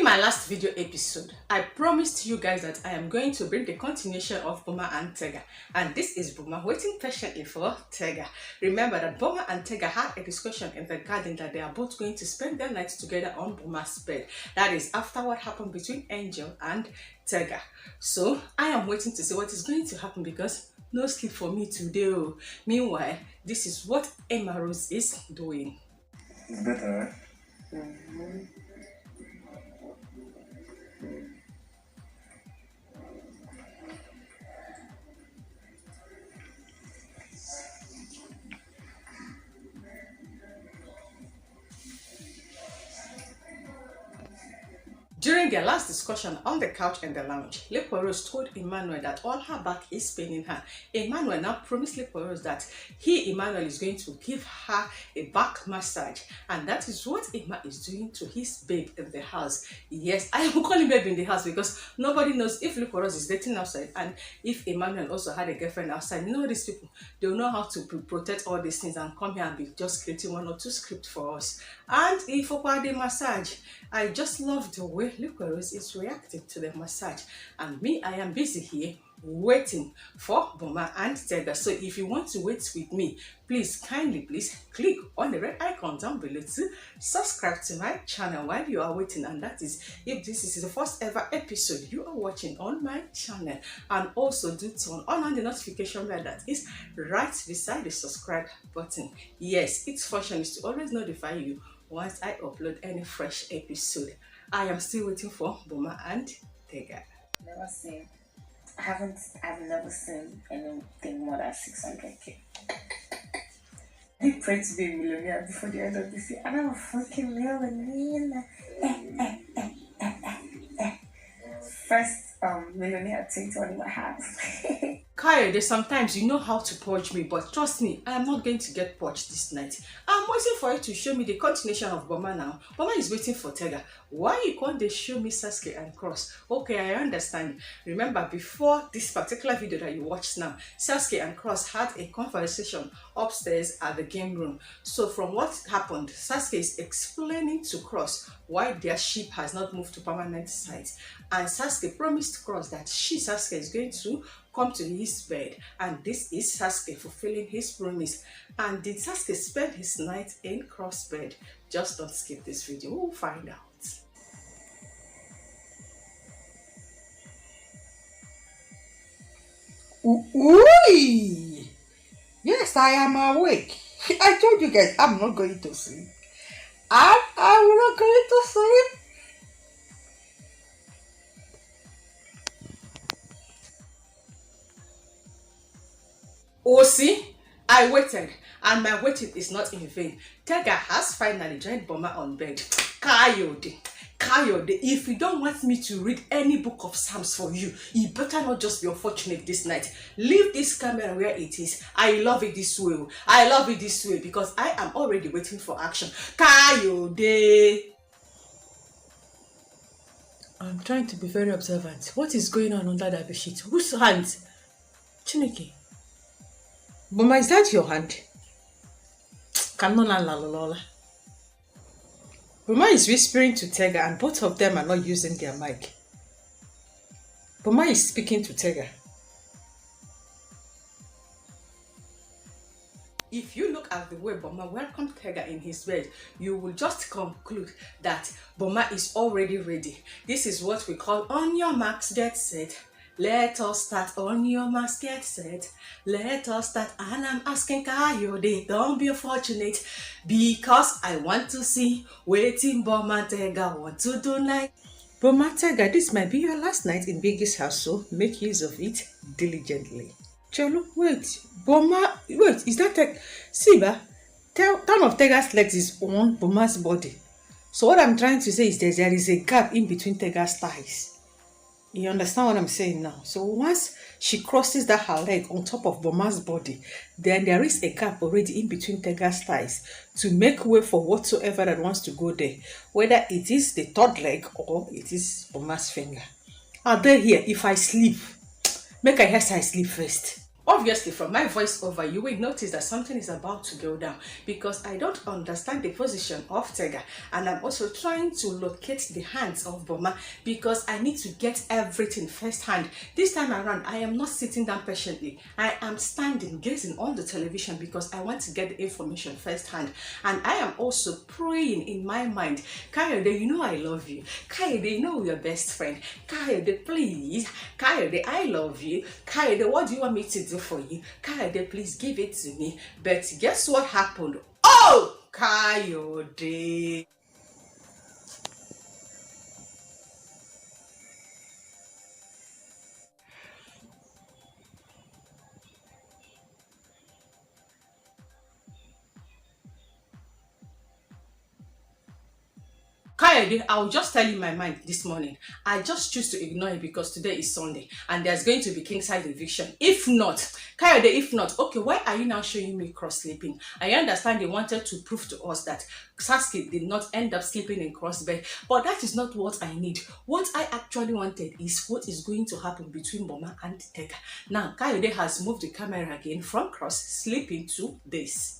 In my last video episode, I promised you guys that I am going to bring the continuation of Boma and Tega, and this is Boma waiting patiently for Tega. Remember that Boma and Tega had a discussion in the garden that they are both going to spend their nights together on Boma's bed. That is after what happened between Angel and Tega. So I am waiting to see what is going to happen because no sleep for me today. Meanwhile, this is what Emmanuel is doing. It's better, right? During their last discussion on the couch in the lounge, Liquorose told Emmanuel that all her back is paining her. Emmanuel now promised Liquorose that Emmanuel is going to give her a back massage, and that is what Emma is doing to his babe in the house. Yes, I am calling babe in the house because nobody knows if Liquorose is dating outside and if Emmanuel also had a girlfriend outside. You know, these people, they will know how to protect all these things and come here and be just creating one or two scripts for us. And if for the massage, I just love the way Liquorose is reacting to the massage, and me, I am busy here waiting for Boma and Tega. So if you want to wait with me, please please click on the red icon down below to subscribe to my channel while you are waiting, and that is if this is the first ever episode you are watching on my channel. And also do turn on the notification bell that is right beside the subscribe button. Yes, its function is to always notify you once I upload any fresh episode. I am still waiting for Boma and Tega. Never seen. I've never seen anything more than 600k. I pray to be a millionaire before the end of this year, and I'm a fucking millionaire. First millionaire take on my house. Kyle, sometimes you know how to purge me, but trust me, I am not going to get purged this night. I'm waiting for you to show me the continuation of Boma now. Boma is waiting for Tega. Why you can't they show me Saskay and Cross? Okay, I understand. Remember, before this particular video that you watched now, Saskay and Cross had a conversation upstairs at the game room. So from what happened, Saskay is explaining to Cross why their ship has not moved to permanent site. And Saskay promised Cross that Saskay is going to come to his bed, and this is Saskay fulfilling his promise. And did Saskay spend his night in Cross bed? Just don't skip this video, we'll find out. Ooh! Yes, I am awake. I told you guys I'm not going to sleep. I'm not going to sleep. Oh, see, I waited, and my waiting is not in vain. Tega has finally joined Boma on bed. Kayode, if you don't want me to read any book of Psalms for you, you better not just be unfortunate this night. Leave this camera where it is. I love it this way. I love it this way because I am already waiting for action. Kayode. I'm trying to be very observant. What is going on under that bedsheet? Whose hands? Chineke. Boma, is that your hand? Boma is whispering to Tega, and both of them are not using their mic. Boma is speaking to Tega. If you look at the way Boma welcomed Tega in his bed, you will just conclude that Boma is already ready. This is what we call on your marks, get set. Let us start. On your marks, get set. Let us start. And I'm asking Kayode, don't be unfortunate, because I want to see waiting Boma and Tega want to do like. Boma and Tega, this might be your last night in Biggie's house, so make use of it diligently. Cholo, wait. Boma, wait, is that Tega? See, one of Tega's legs is on Boma's body. So what I'm trying to say is there is a gap in between Tega's thighs. You understand what I'm saying now? So once she crosses that her leg on top of Boma's body, then there is a gap already in between Tega's thighs to make way for whatsoever that wants to go there. Whether it is the third leg or it is Boma's finger. I'll be here if I sleep. Make I hear I sleep first. Obviously, from my voiceover, you will notice that something is about to go down because I don't understand the position of Tega, and I'm also trying to locate the hands of Boma because I need to get everything firsthand. This time around, I am not sitting down patiently. I am standing, gazing on the television because I want to get the information firsthand, and I am also praying in my mind. Kayode, you know I love you. Kayode, you know we're best friend. Kayode, please. Kayode, I love you. Kayode, what do you want me to do for you? Kayode, please give it to me. But guess what happened? Oh, Kayode. Kayode, I'll just tell you my mind this morning. I just choose to ignore it because today is Sunday and there's going to be kingside eviction. If not, Kayode, if not, okay, why are you now showing me cross sleeping? I understand they wanted to prove to us that Saskay did not end up sleeping in cross bed, but that is not what I need. What I actually wanted is what is going to happen between Boma and Tega. Now, Kayode has moved the camera again from cross sleeping to this.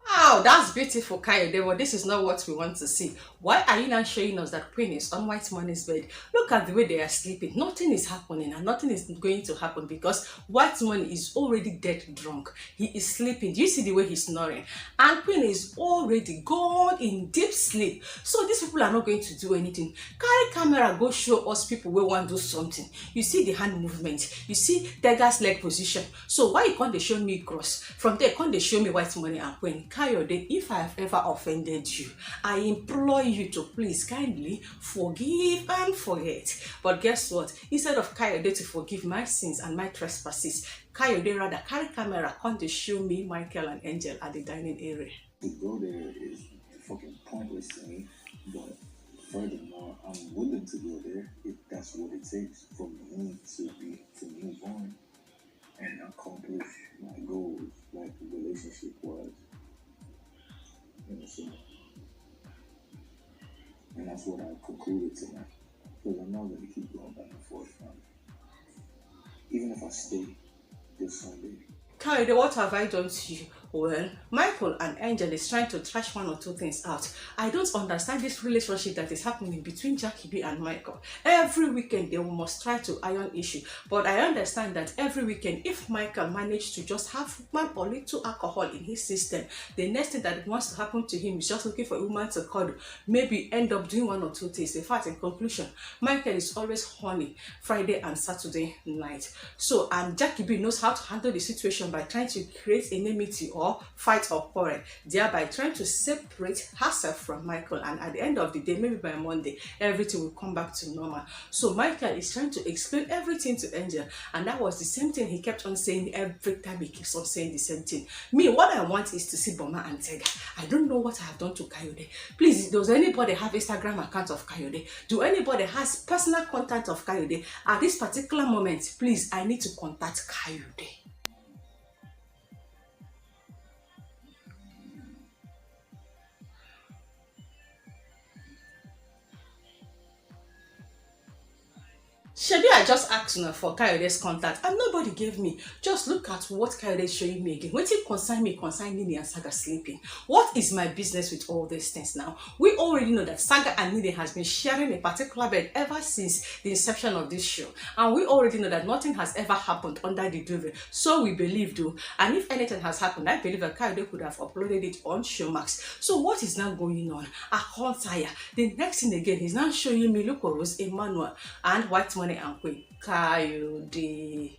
Wow, that's beautiful, Kayode. Well, this is not what we want to see. Why are you not showing us that Queen is on White Money's bed? Look at the way they are sleeping. Nothing is happening and nothing is going to happen because White Money is already dead drunk. He is sleeping. Do you see the way he's snoring? And Queen is already gone in deep sleep. So these people are not going to do anything. Carry camera, go show us people where want to do something. You see the hand movement. You see Tega's leg position. So why can't they show me cross? From there, can't they show me White Money and Queen? Kayode, if I have ever offended you, I implore you to please kindly forgive and forget. But guess what? Instead of Kayode to forgive my sins and my trespasses, Kayode rather carry camera, come to show me Michael and Angel at the dining area. To go there is fucking pointless to me, but furthermore, I'm willing to go there if that's what it takes for me to move on and accomplish my goals, like the relationship was. So, and that's what I concluded tonight. Because I'm not going to keep going back and forth from it. Even if I stay this Sunday. Kayode, what have I done to you? Well, Michael and Angel is trying to trash one or two things out. I don't understand this relationship that is happening between Jackie B and Michael. Every weekend they must try to iron issue. But I understand that every weekend, if Michael managed to just have one or little alcohol in his system, the next thing that wants to happen to him is just looking for a woman to cuddle. Maybe end up doing one or two things. In fact, in conclusion, Michael is always horny Friday and Saturday night. So, and Jackie B knows how to handle the situation by trying to create enmity or fight or quarrel, thereby trying to separate herself from Michael, and at the end of the day, maybe by Monday, everything will come back to normal. So Michael is trying to explain everything to Angel, and that was the same thing he kept on saying every time. He keeps on saying the same thing. Me, what I want is to see Boma and Tega. I don't know what I have done to Kayode. Please, does anybody have Instagram account of Kayode? Do anybody has personal contact of Kayode? At this particular moment, please, I need to contact Kayode. Shebi, I just asked for Kayode's contact and nobody gave me. Just look at what Kayode is showing me again. What it concern me concerning Nini and Saga sleeping? What is my business with all these things now? We already know that Saga and Nini has been sharing a particular bed ever since the inception of this show. And we already know that nothing has ever happened under the duvet. So we believe though. And if anything has happened, I believe that Kayode could have uploaded it on Showmax. So what is now going on? I can't tire. The next thing again, he's now showing me Liquorose, Emmanuel, and White Money and Queen. Kayode.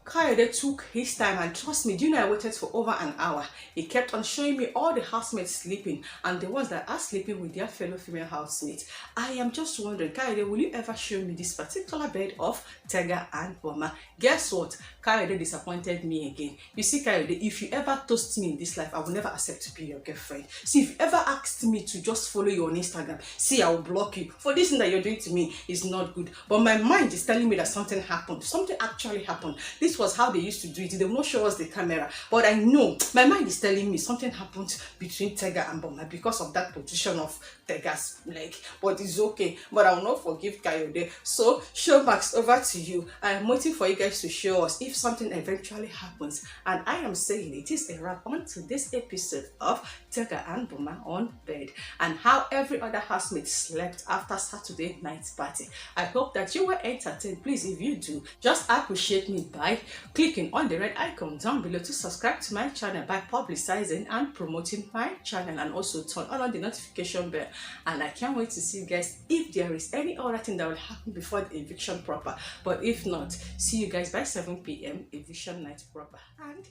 Kayode took his time, and trust me, do you know I waited for over an hour. He kept on showing me all the housemates sleeping and the ones that are sleeping with their fellow female housemates. I am just wondering, Kayode, will you ever show me this particular bed of Tega and Boma? Guess what? Kayode disappointed me again. You see, Kayode, if you ever toast me in this life, I will never accept to be your girlfriend. See, if you ever asked me to just follow you on Instagram, see, I will block you. For this thing that you're doing to me is not good. But my mind is telling me that something happened. Something actually happened. This was how they used to do it. They will not show us the camera. But I know, my mind is telling me something happened between Tega and Boma because of that position of Tega's leg. But it's okay. But I will not forgive Kayode. So, Showmax, over to you. I am waiting for you guys to show us if something eventually happens. And I am saying it is a wrap on to this episode of Tega and Boma on bed, and how every other housemate slept after Saturday night party. I hope that you were entertained. Please, if you do, just appreciate me by clicking on the red icon down below to subscribe to my channel by publicizing and promoting my channel, and also turn on the notification bell. And I can't wait to see you guys if there is any other thing that will happen before the eviction proper. But if not, see you guys by 7 p.m. eviction night proper. And